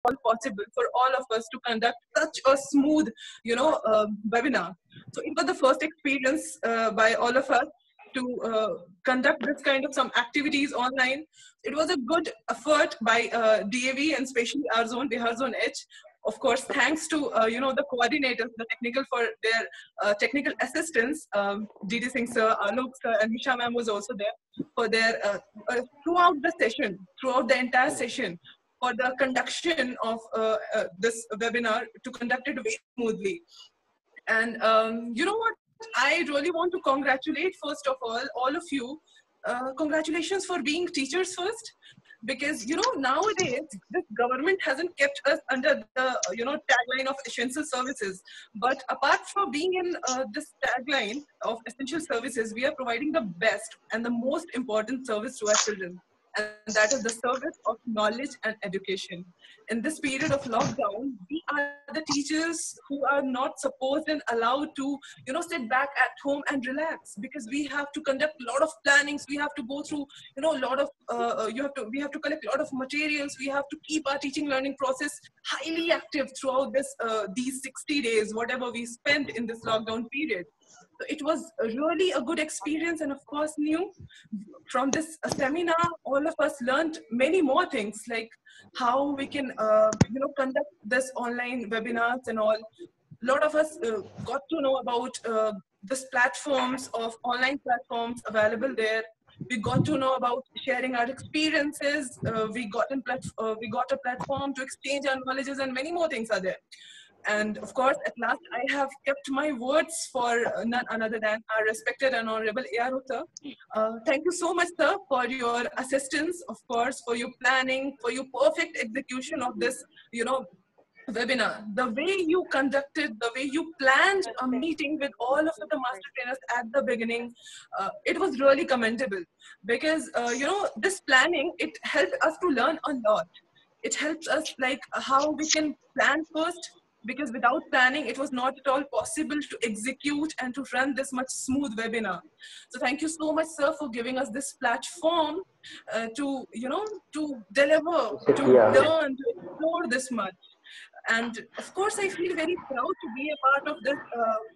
all possible for all of us to conduct such a smooth, webinar. So it was the first experience by all of us to conduct this kind of some activities online. It was a good effort by DAV and especially our zone, Bihar Zone H. Of course, thanks to the coordinators, the technical for their technical assistance. DD Singh sir, Alok sir, and Nisha ma'am was also there for their throughout the session, throughout the entire session, for the conduction of this webinar, to conduct it very smoothly. And you know what? I really want to congratulate, first of all of you. Congratulations for being teachers first, because nowadays this government hasn't kept us under the tagline of essential services. But apart from being in this tagline of essential services, we are providing the best and the most important service to our children, and that is the service of knowledge and education. In this period of lockdown, we are the teachers who are not supposed and allowed to, sit back at home and relax, because we have to conduct a lot of plannings. We have to go through, a lot of, we have to collect a lot of materials. We have to keep our teaching learning process highly active throughout these 60 days, whatever we spend in this lockdown period. So it was really a good experience, and of course, from this seminar, all of us learned many more things, like how we can, conduct this online webinars and all. A lot of us got to know about this platforms of online platforms available there. We got to know about sharing our experiences. We got a platform to exchange our knowledges, and many more things are there. And of course, at last, I have kept my words for none other than our respected and honorable ARO sir. Thank you so much, sir, for your assistance, of course, for your planning, for your perfect execution of this, webinar. The way you conducted, the way you planned a meeting with all of the master trainers at the beginning, it was really commendable, because, this planning, it helped us to learn a lot. It helps us like how we can plan first, because without planning, it was not at all possible to execute and to run this much smooth webinar. So thank you so much, sir, for giving us this platform to deliver, to learn, to explore this much. And of course, I feel very proud to be a part of this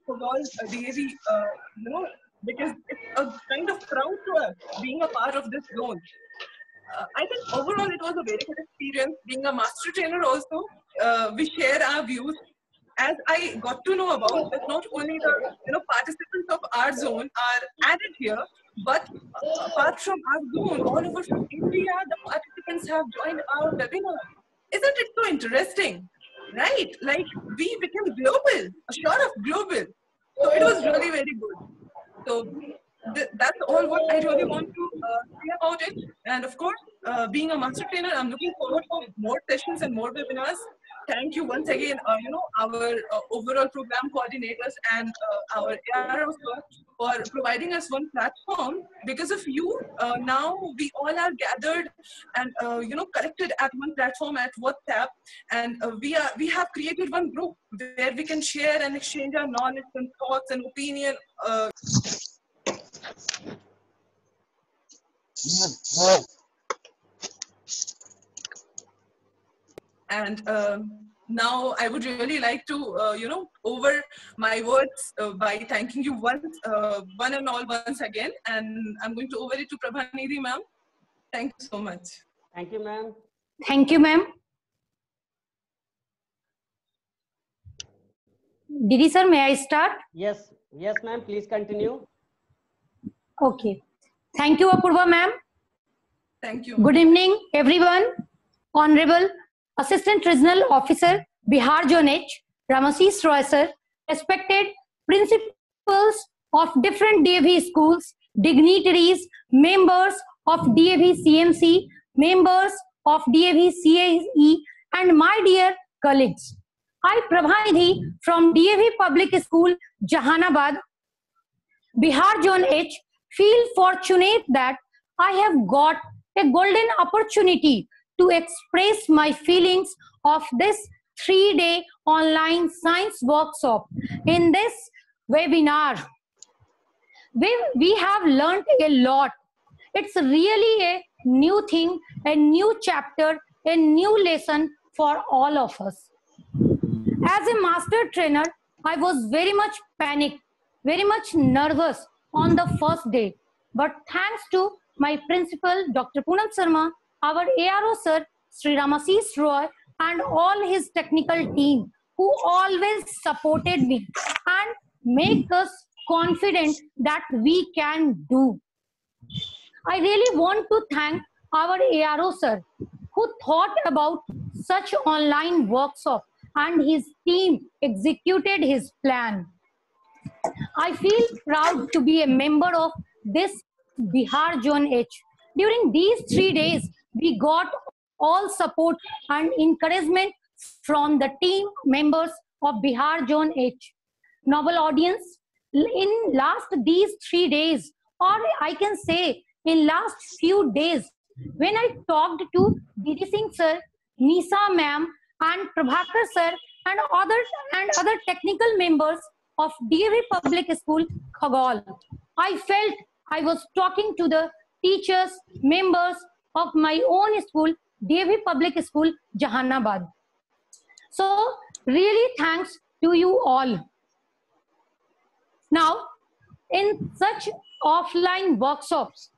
Fogol DAV, because it's a kind of proud to us being a part of this zone. I think overall it was a very good experience. Being a master trainer also, we share our views. As I got to know about that, not only the participants of our zone are added here, but apart from our zone, all over from India, the participants have joined our webinar. Isn't it so interesting? Right? Like we became global, sort of global. So it was really very good. So that's all what I really want to say about it. And of course, being a master trainer, I'm looking forward for more sessions and more webinars. Thank you once again, our overall program coordinators and our AROs for providing us one platform. Because of you, now we all are gathered and collected at one platform at WhatsApp, and we have created one group where we can share and exchange our knowledge and thoughts and opinion. And now I would really like to, over my words by thanking you one and all once again. And I'm going to over it to Prabhanidhi ma'am. Thank you so much. Thank you, ma'am. Thank you, ma'am. Didi sir, may I start? Yes, ma'am. Please continue. Okay. Thank you, Apurva ma'am. Thank you. Good evening, everyone. Honorable Assistant Regional Officer, Bihar Zone H, Ramashish Roy sir, respected principals of different DAV schools, dignitaries, members of DAV CMC, members of DAV CAE, and my dear colleagues. I, Prabhanidhi from DAV Public School, Jahanabad, Bihar Zone H, feel fortunate that I have got a golden opportunity to express my feelings of this 3-day online science workshop. In this webinar, we have learned a lot. It's really a new thing, a new chapter, a new lesson for all of us. As a master trainer, I was very much panicked, very much nervous on the first day. But thanks to my principal, Dr. Poonam Sharma, our ARO sir, Sri Ramasis Roy, and all his technical team, who always supported me and make us confident that we can do. I really want to thank our ARO sir, who thought about such online workshop and his team executed his plan. I feel proud to be a member of this Bihar Zone H. During these 3 days, we got all support and encouragement from the team members of Bihar Zone H. Noble audience, in last these 3 days, or I can say in last few days, when I talked to Didi Singh sir, Nisa ma'am, and Prabhakar sir, and other technical members of DAV Public School, Khagol, I felt I was talking to the teachers, members of my own school, DAV Public School, Jahanabad. So, really thanks to you all. Now, in such offline workshops,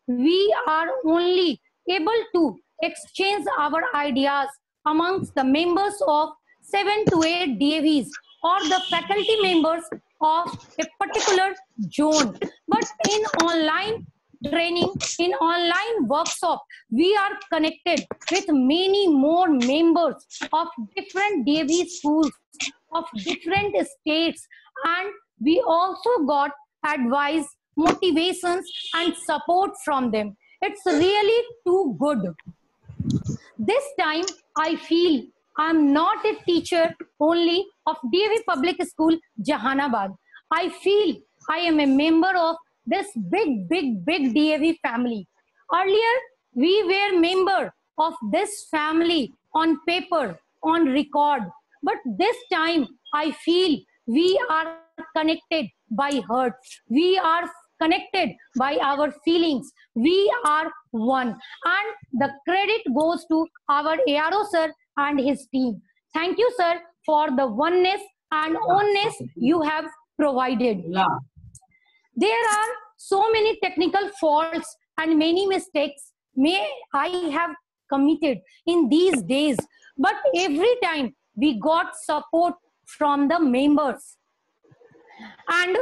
we are only able to exchange our ideas amongst the members of 7 to 8 DAVs or the faculty members of a particular zone. But in online training, in online workshop, we are connected with many more members of different DAV schools, of different states, and we also got advice, motivations, and support from them. It's really too good. This time, I feel I'm not a teacher only of DAV Public School, Jahanabad. I feel I am a member of this big DAV family. Earlier, we were member of this family on paper, on record. But this time, I feel we are connected by heart. We are connected by our feelings. We are one. And the credit goes to our ARO sir and his team. Thank you, sir, for the oneness and oneness you have provided. There are so many technical faults and many mistakes may I have committed in these days, but every time we got support from the members. And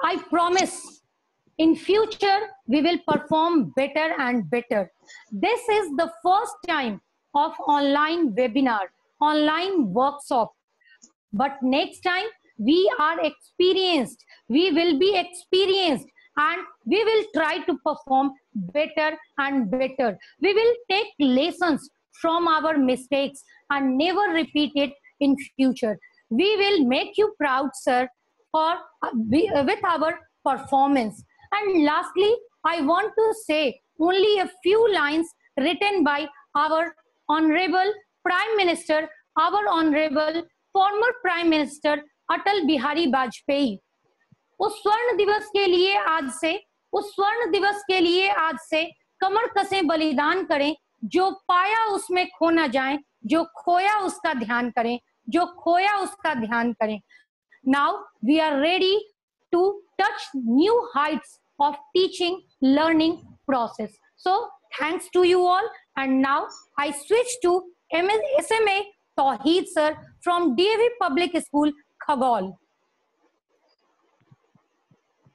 I promise in future we will perform better and better. This is the first time of online webinar, online workshop. But next time we are experienced, we will be experienced, and we will try to perform better and better. We will take lessons from our mistakes and never repeat it in future. We will make you proud, sir, for with our performance. And lastly, I want to say only a few lines written by our Honorable Prime Minister, our Honorable former Prime Minister Atal Bihari Vajpayee. उस स्वर्ण दिवस के लिए आज से कमर कसें बलिदान करें, जो पाया उसमें खो न जाए, जो खोया उसका ध्यान करें, जो खोया उसका ध्यान करें। Now we are ready to touch new heights of teaching learning process. So thanks to you all, and now I switch to SMA Tauheed sir from DAV Public School, Khagol.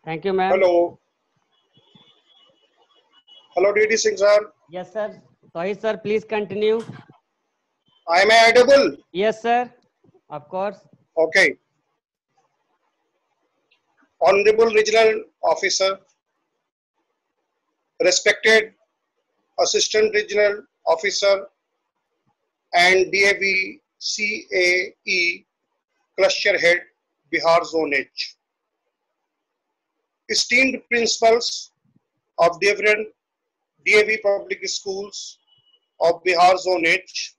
Thank you, ma'am. Hello. Hello, Didi Singh sir. Yes, sir. Tauheed sir, please continue. Am I audible? Yes, sir. Of course. Okay. Honorable Regional Officer, respected Assistant Regional Officer, and DAV CAE Cluster Head, Bihar Zone H. Esteemed principals of different DAV public schools of Bihar Zone H,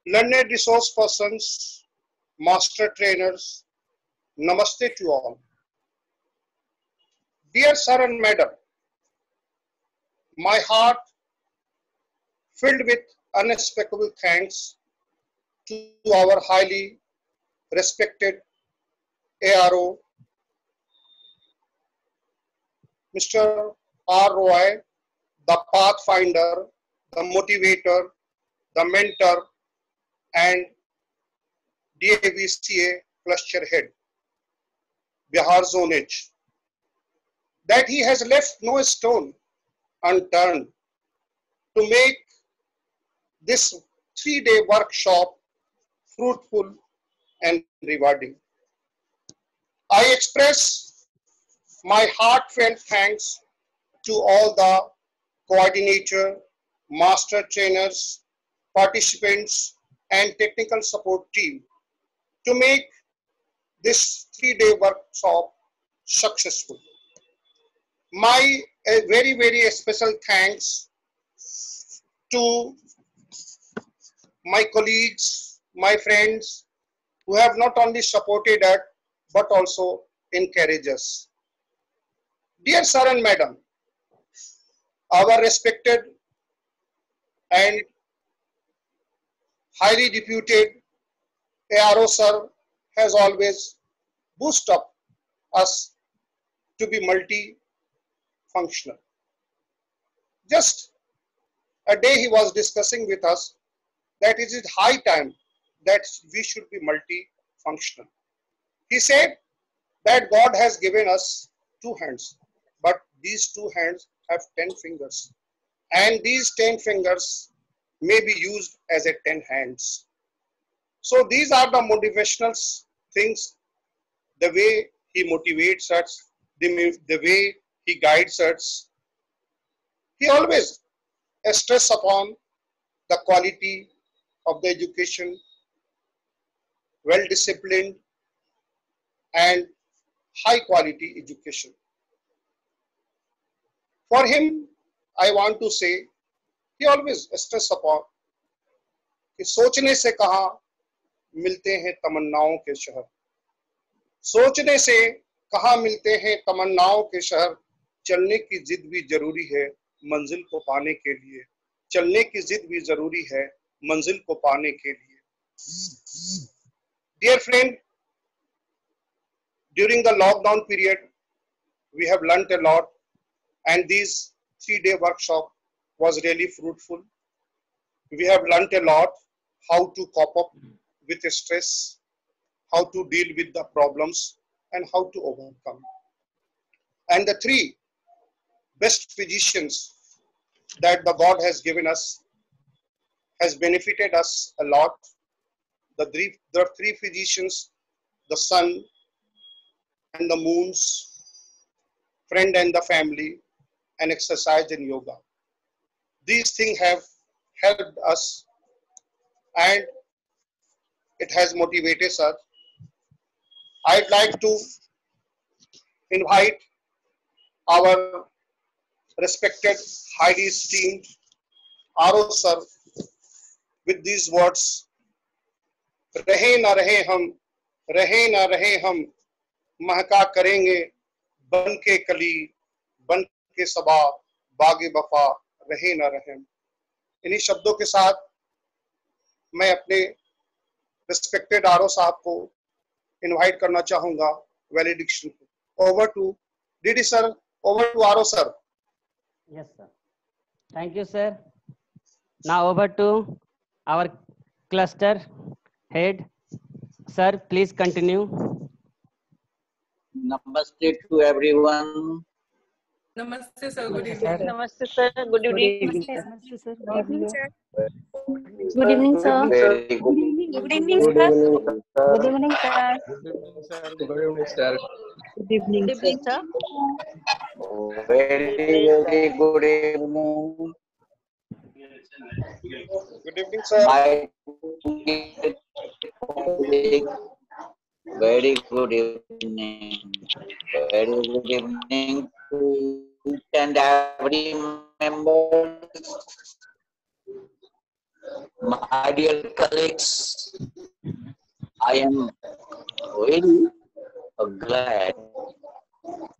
learned resource persons, master trainers, namaste to all. Dear sir and madam, my heart filled with unspeakable thanks to our highly respected ARO, Mr. R. Roy, the pathfinder, the motivator, the mentor, and DAVCA cluster head, Bihar Zone H, that he has left no stone unturned to make this 3-day workshop fruitful and rewarding. I express my heartfelt thanks to all the coordinator, master trainers, participants, and technical support team to make this 3-day workshop successful. My very, very special thanks to my colleagues, my friends, who have not only supported us, but also encouraged us. Dear sir and madam, our respected and highly deputed ARO sir has always boosted up us to be multi-functional. Just a day he was discussing with us that it is high time that we should be multi-functional. He said that God has given us 2 hands, but these 2 hands have 10 fingers, and these 10 fingers may be used as a 10 hands. So these are the motivational things, the way he motivates us, the way he guides us. He always stress upon the quality of the education, well disciplined and high quality education. For him, I want to say, he always stress upon कि सोचने से कहाँ मिलते हैं तमन्नाओं के शहर, सोचने से कहाँ मिलते हैं तमन्नाओं के शहर, चलने की जिद भी जरूरी है मंजिल को पाने के लिए, चलने की जिद भी जरूरी है मंजिल को पाने के लिए. Dear friend, during the lockdown period, we have learnt a lot, and this 3-day workshop was really fruitful. We have learnt a lot how to cope up with stress, how to deal with the problems, and how to overcome. And the 3 best physicians that the God has given us has benefited us a lot. The 3 physicians, the sun and the moons, friend and the family, and exercise and yoga. These things have helped us and it has motivated us. I'd like to invite our respected, highly esteemed RO sir with these words. रहे ना रहे हम महका करेंगे बन के कली बन के सबा बागे वफा रहे ना रहे. इन्हीं शब्दों के साथ मैं अपने रिस्पेक्टेड आरओ साहब को इनवाइट करना चाहूंगा वैलिडिक्शन को. Over to DD sir, over to RO sir. Yes, sir. Thank you, sir. Now over to our cluster head. Sir, please continue. Namaste to everyone. Namaste sir, good evening. Namaste sir, good evening. Namaste, sir. Good evening sir. Good evening, sir. Very good. Good evening sir. Good evening, sir. Good evening sir. Very good evening. Good evening sir. My very good evening. Very good evening to each and every member. My dear colleagues, I am very glad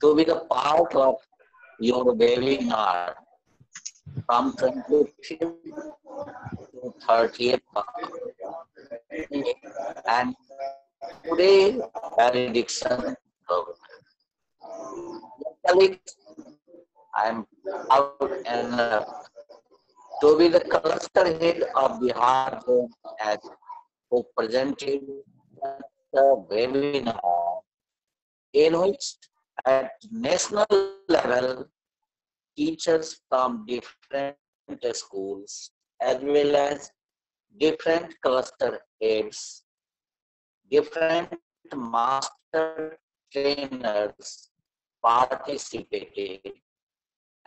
to be the part of your webinar. from 25th to 30th and today valediction program. Colleagues, I am out and to be the cluster head of Bihar Zone as who presented the webinar in which at national level teachers from different schools as well as different cluster heads, different master trainers participated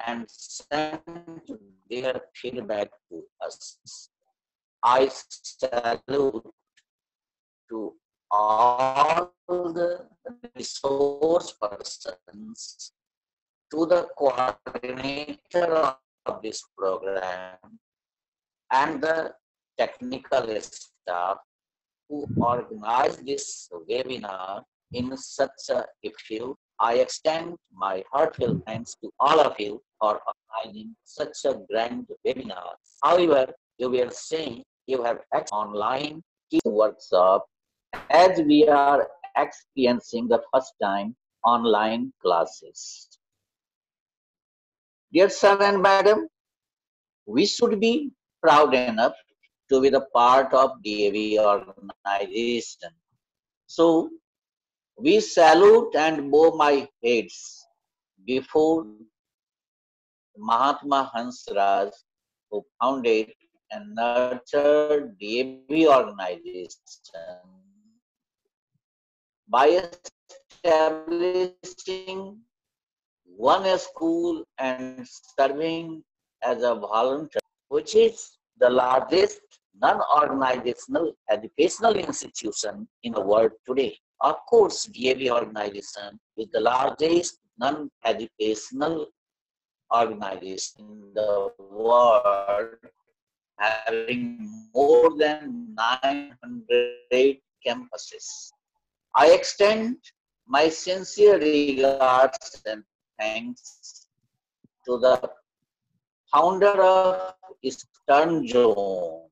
and sent their feedback to us. I salute to all the resource persons, to the coordinator of this program, and the technical staff who organized this webinar in such a effective. I extend my heartfelt thanks to all of you for organizing such a grand webinar. However, you were saying you have online workshop as we are experiencing the first time online classes. Dear sir and madam, we should be proud enough to be the part of DAV organization. So we salute and bow my heads before Mahatma Hansraj, who founded and nurtured DAV organization by establishing one school and serving as a volunteer, which is the largest non-organizational educational institution in the world today. Of course, DAV organization is the largest non-educational organization in the world, having more than 900 campuses. I extend my sincere regards and thanks to the founder of Eastern Zone,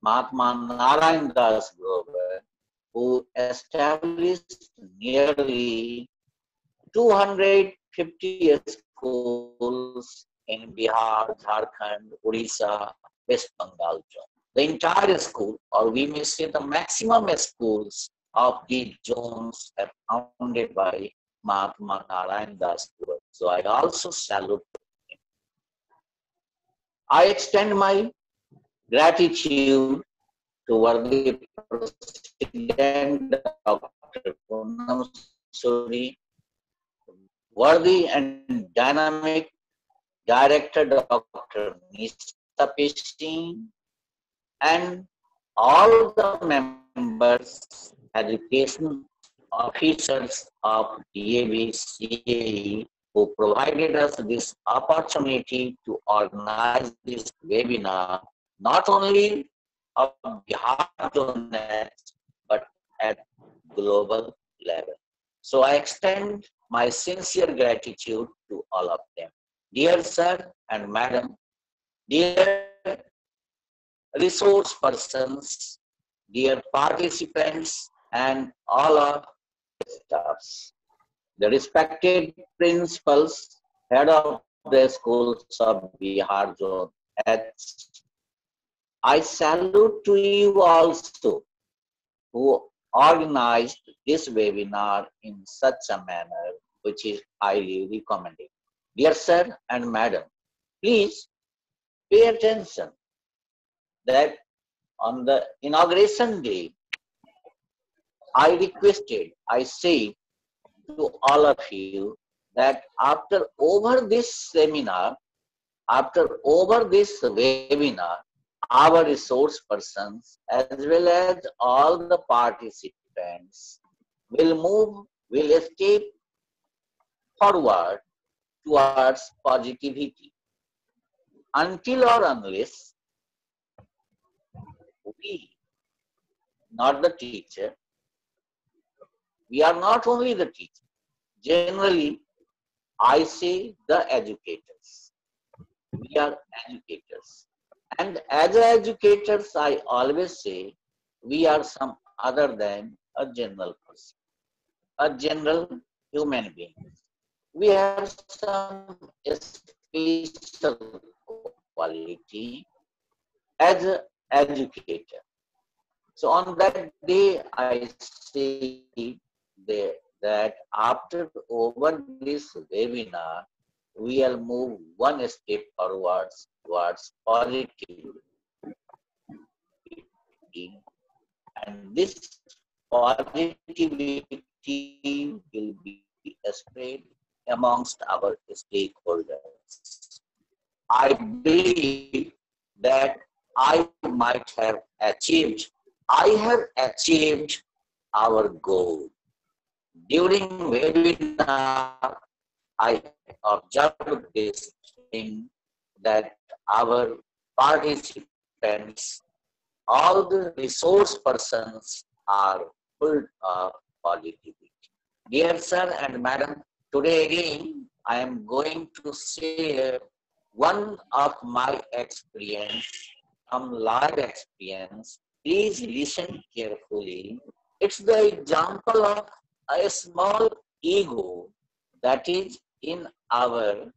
Mahatma Narayan Das Grover, who established nearly 250 schools in Bihar, Jharkhand, Odisha, West Bengal zone. The entire school, or we may say the maximum schools of these zones are founded by Mahatma Narayan Das Grover. So I also salute him. I extend my gratitude to worthy President Dr. Poonam Suri, worthy and dynamic Director Dr. Nisa Pishin, and all the members, education officers of DAV CAE who provided us this opportunity to organize this webinar, not only of Bihar zone, but at global level. So I extend my sincere gratitude to all of them. Dear sir and madam, dear resource persons, dear participants, and all of the staffs, the respected principals, head of the schools of Bihar zone, I salute to you also who organized this webinar in such a manner which is highly recommended. Dear sir and madam, please pay attention that on the inauguration day, I say to all of you that after over this seminar, after over this webinar, our resource persons as well as all the participants will step forward towards positivity until or unless we, not the teacher, we are not only the teacher, generally I say the educators. We we are educators. And as educators, I always say we are some other than a general person, a general human being. We have some special quality as an educator. So on that day, I say that after over this webinar, we'll move one step forwards towards positivity. And this positivity will be spread amongst our stakeholders. I believe that I might have achieved, I have achieved our goal. During webinar, I observed this thing that our participants, all the resource persons are full of positivity. Dear sir and madam, today again I am going to share one of my experience, some live experience. Please listen carefully. It's the example of a small ego that is in our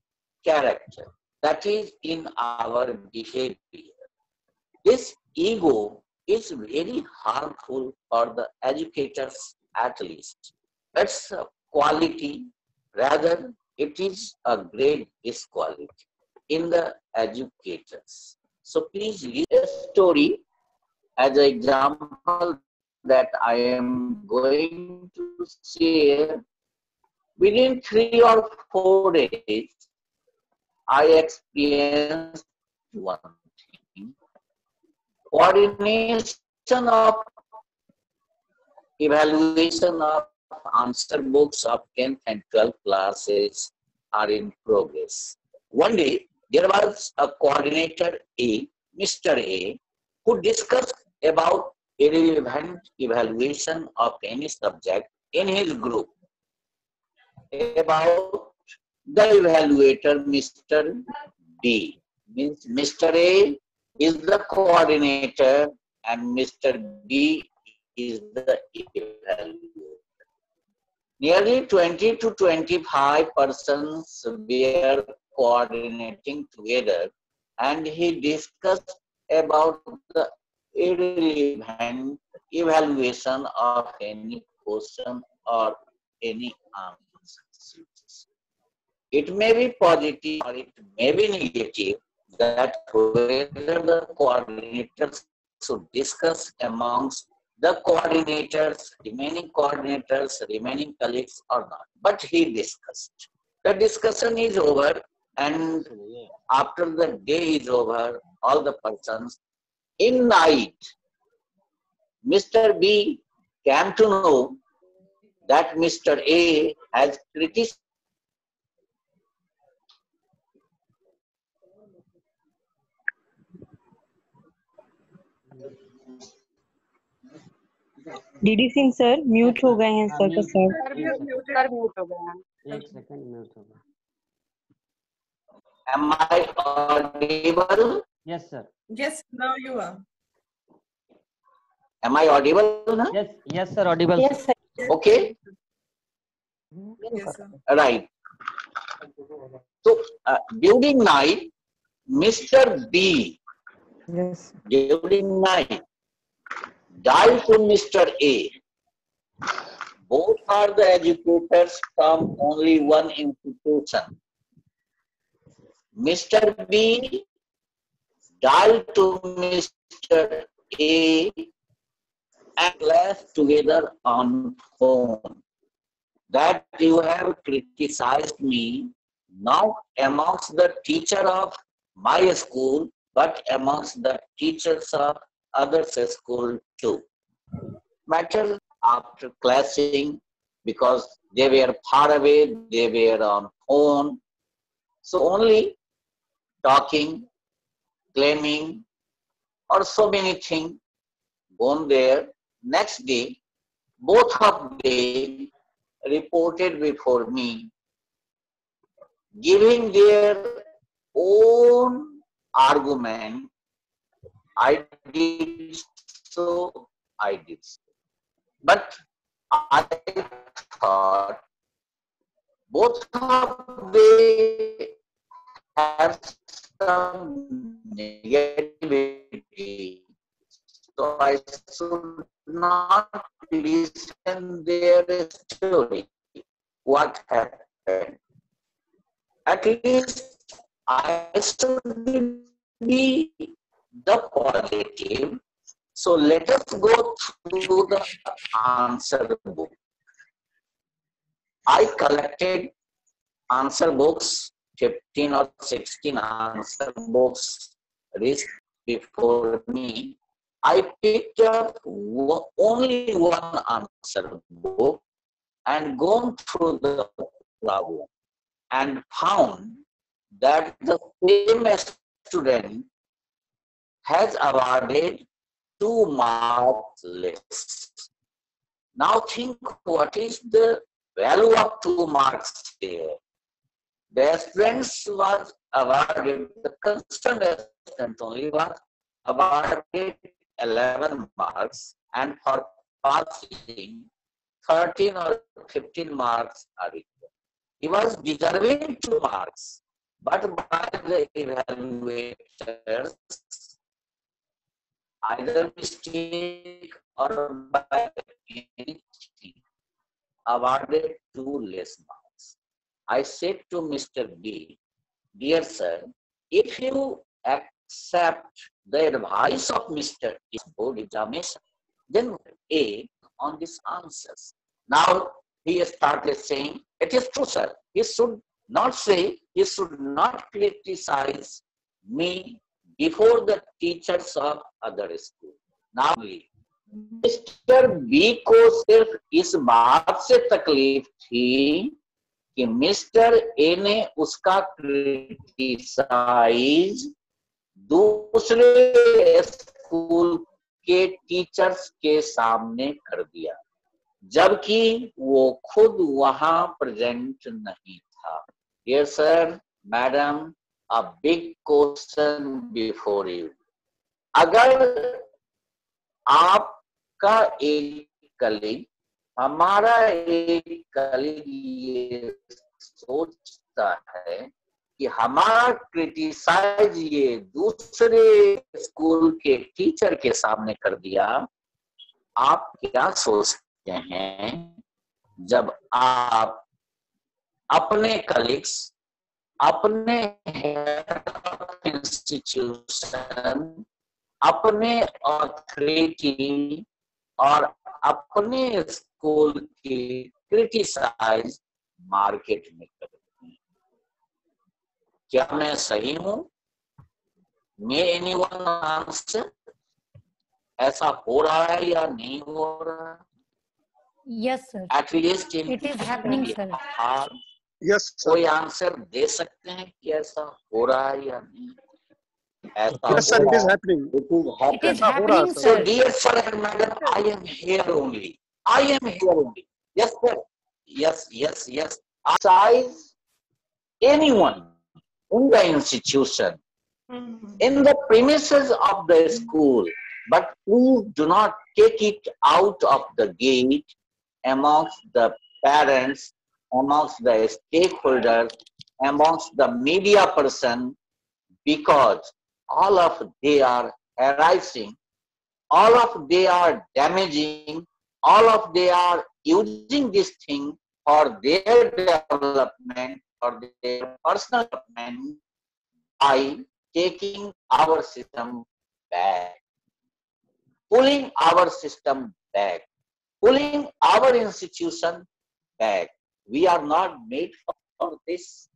character, that is in our behavior. This ego is very harmful for the educators at least. It's a quality, rather it is a great disquality in the educators. So please read a story as an example that I am going to share. Within 3 or 4 days, I experienced one thing. Coordination of evaluation of answer books of 10th and 12th classes are in progress. One day, there was a coordinator A, Mr. A, who discussed about irrelevant evaluation of any subject in his group. About the evaluator, Mr. B. Means Mr. A is the coordinator and Mr. B is the evaluator. Nearly 20 to 25 persons were coordinating together, and he discussed about the irrelevant evaluation of any question or any answer. It may be positive or it may be negative, that whether the coordinators should discuss amongst the coordinators, remaining colleagues or not. But he discussed. The discussion is over, and after the day is over, all the persons, in night, Mr. B came to know that Mr. A has criticized. DD Singh sir mute हो गए हैं sir का sir Sir, mute हो गए हैं एक second mute होगा. Am I audible? Yes, sir. yes, now you are. Am I audible now? Yes, sir. Audible. Yes sir Okay, Yes, sir. right. So during night, Mr. B, yes during night, dialed to Mr. A. Both are the educators from only one institution. Mr. B dialed to Mr. A and laughed together on phone that you have criticized me not amongst the teacher of my school, but amongst the teachers of others' school too. Matter after clashing, because they were far away, they were on phone. So only talking, claiming, or so many things gone there. Next day, both of them reported before me, giving their own argument. I did so, I did so. But I thought both of they have some negativity, so I should not listen their story. What happened? At least I should be the positive. So let us go through the answer book. I collected answer books, 15 or 16 answer books reached before me. I picked up only one answer book and gone through the problem and found that the same student has awarded 2 marks less. Now think, what is the value of 2 marks here? The students was awarded, the constant student only was awarded 11 marks, and for passing 13 or 15 marks are required. He was deserving 2 marks, but by the evaluators, either mistake or by anything, awarded 2 less marks. I said to Mr. B, dear sir, if you accept the advice of Mr. board examination, then A on these answers. Now he started saying, it is true, sir. He should not say, he should not criticize me before the teachers of other school. Now mister B को सिर्फ इस बात से तकलीफ थी कि mister A ने उसका क्रिटिसाइज दूसरे स्कूल के टीचर्स के सामने कर दिया, जबकि वो खुद वहां प्रेजेंट नहीं था. Dear sir, madam, a big question before you. अगर आपका एक कलीग, हमारा एक कलीग ये सोचता है कि हमारा क्रिटिसाइज ये दूसरे स्कूल के टीचर के सामने कर दिया, आप क्या सोचते हैं जब आप अपने कलीग्स, अपने इंस्टीट्यूशन, अपने अथॉरिटी और अपने स्कूल की क्रिटिसाइज मार्केट में करते हैं? क्या मैं सही हूं? मे एनीवन आंसर? ऐसा हो रहा है या नहीं हो रहा है? Yes, sir. At least It is happening, sir. Yes, sir. कोई आंसर दे सकते हैं कि ऐसा हो रहा है या नहीं? ऐसा Yes, sir, it is happening. It is It is happening. happening, So, sir. dear sir and madam, I am here only. I am here only. Yes, sir. Yes, yes, yes. Size anyone in the institution, in the premises of the school, but please do not take it out of the gate amongst the parents, amongst the stakeholders, amongst the media person, because all of they are arising, all of they are damaging, all of they are using this thing for their development, for their personal development, by taking our system back, pulling our system back, pulling our institution back. We are not made for this.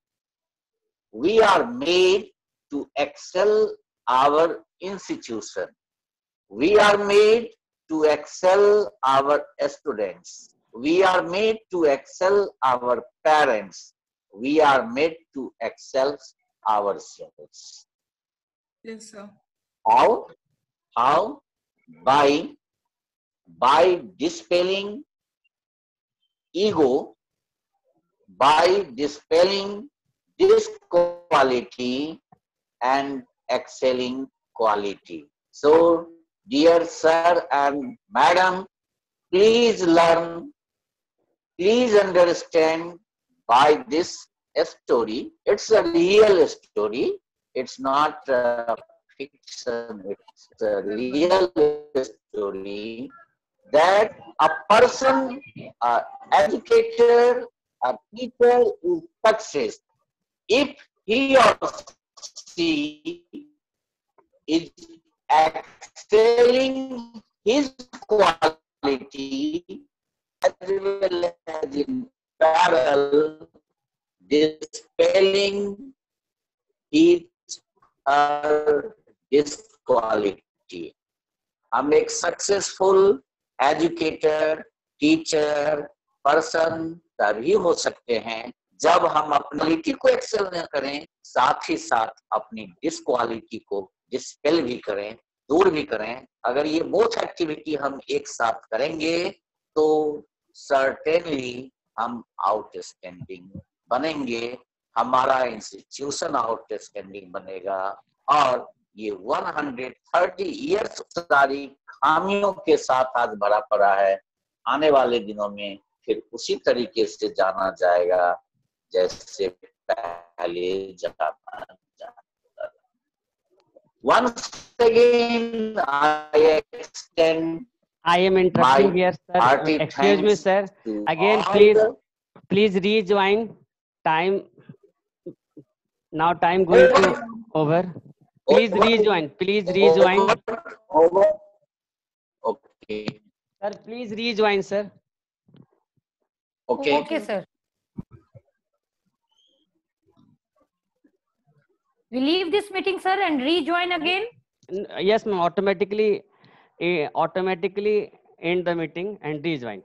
We are made to excel our institution. We are made to excel our students. We are made to excel our parents. We are made to excel ourselves. Yes, sir. How? How? By dispelling ego, by dispelling disquality, and excelling quality. So, dear sir and madam, please learn, please understand by this story. It's a real story. It's not fiction. It's a real story that a person, a educator, a teacher is success if he or she is excelling his quality as well as in parallel dispelling his or disquality. हम एक successful educator, teacher, person तभी हो सकते हैं जब हम अपनी quality को एक्सेल न करें, साथ ही साथ अपनी डिसक्वालिटी को डिस्पेल भी करें, दूर भी करें। अगर ये बोथ एक्टिविटी हम एक साथ करेंगे तो सर्टेनली हम आउटस्टैंडिंग बनेंगे, हमारा इंस्टीट्यूशन आउटस्टैंडिंग बनेगा और ये 130 इयर्स सारी खामियों के साथ आज भरा पड़ा है। आने वाले दिनों में फिर उसी तरीके से जाना जाएगा जैसे पहले जाना जाता। Once again, I extend. I am interrupting here, sir. Excuse me, sir. Again, please rejoin. Time now. Time going to over. Please rejoin. Please rejoin. Over. Okay. Sir, please rejoin, sir. Okay. Okay, sir. We leave this meeting, sir, and rejoin again. Yes, ma'am. Automatically end the meeting and rejoin.